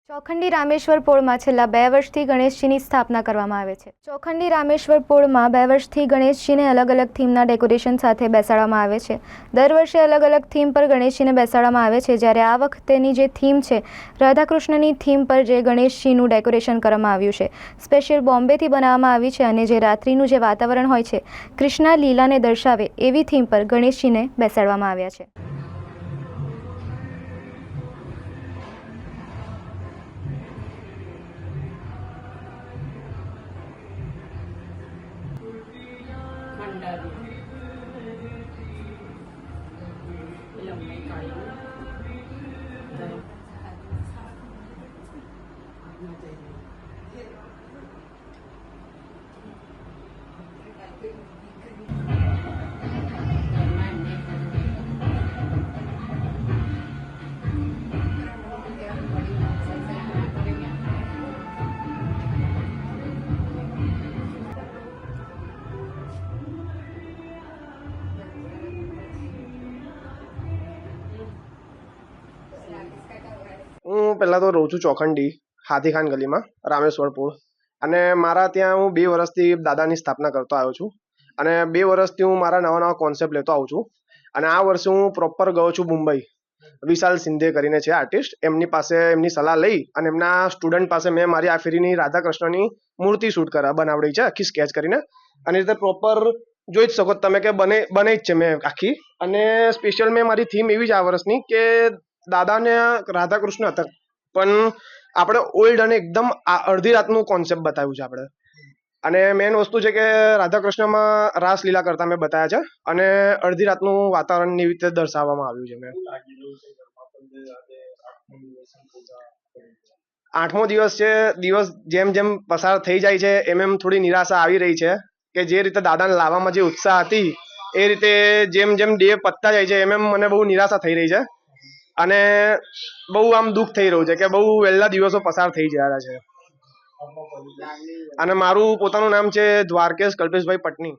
ચોખંડી રામેશ્વર પોળમાં છેલ્લા 2 વર્ષથી ગણેશજીની સ્થાપના કરવામાં આવે છે। ચોખંડી રામેશ્વર પોળમાં 2 વર્ષથી ગણેશજીને અલગ અલગ થીમના ડેકોરેશન સાથે બેસાડવામાં આવે છે। દર વર્ષે અલગ અલગ થીમ પર ગણેશજીને બેસાડવામાં આવે છે, જ્યારે આ વખતેની જે થીમ છે રાધાકૃષ્ણની થીમ પર જે ગણેશજીનું ડેકોરેશન કરવામાં આવ્યું છે, સ્પેશિયલ બોમ્બેથી બનાવવામાં આવી છે અને જે રાત્રિનું જે વાતાવરણ હોય છે કૃષ્ણ લીલાને દર્શાવે એવી થીમ પર ગણેશજીને બેસાડવામાં આવ્યા છે। હું પહેલાં તો રહું છું ચોખંડી હાથીખાન ગલીમાં રામેશ્વરપુર, અને મારા ત્યાં હું 2 વર્ષથી દાદાની સ્થાપના કરતો આવ્યો છું અને 2 વર્ષથી હું મારા નવા નવા કોન્સેપ્ટ લેતો આવું છું। અને આ વર્ષે હું પ્રોપર ગયો છું મુંબઈ, વિશાલ સિંધે કરીને છે આર્ટિસ્ટ, એમની પાસે એમની સલાહ લઈ અને એમના સ્ટુડન્ટ પાસે મેં મારી આ ફેરીની રાધાકૃષ્ણની મૂર્તિ શૂટ બનાવડી છે આખી સ્કેચ કરીને, અને રીતે પ્રોપર જોઈ જ શકો તમે કે બને જ છે મેં આખી। અને સ્પેશિયલ મેં મારી થીમ એવી જ આ વર્ષની કે દાદાને રાધાકૃષ્ણ હતા પણ આપણે ઓલ્ડ અને એકદમ અડધી રાતનું કોન્સેપ્ટ બતાવ્યું છે આપણે। અને મેઇન વસ્તુ છે કે રાધાકૃષ્ણમાં રાસલીલા કરતા મેં બતાવ્યા છે અને અડધી રાતનું વાતાવરણની રીતે દર્શાવવામાં આવ્યું છે મેં। 8મો દિવસ છે, દિવસ જેમ જેમ પસાર થઈ જાય છે એમ થોડી નિરાશા આવી રહી છે કે જે રીતે દાદાને લાવવામાં જે ઉત્સાહ હતી એ રીતે જેમ જેમ ડે પતતા જાય છે એમ મને બહુ નિરાશા થઈ રહી છે અને બહુ આમ દુઃખ થઈ રહ્યું છે કે બહુ વહેલા દિવસો પસાર થઈ રહ્યા છે। અને મારું પોતાનું નામ છે દ્વારકેશ કલ્પેશભાઈ પટની।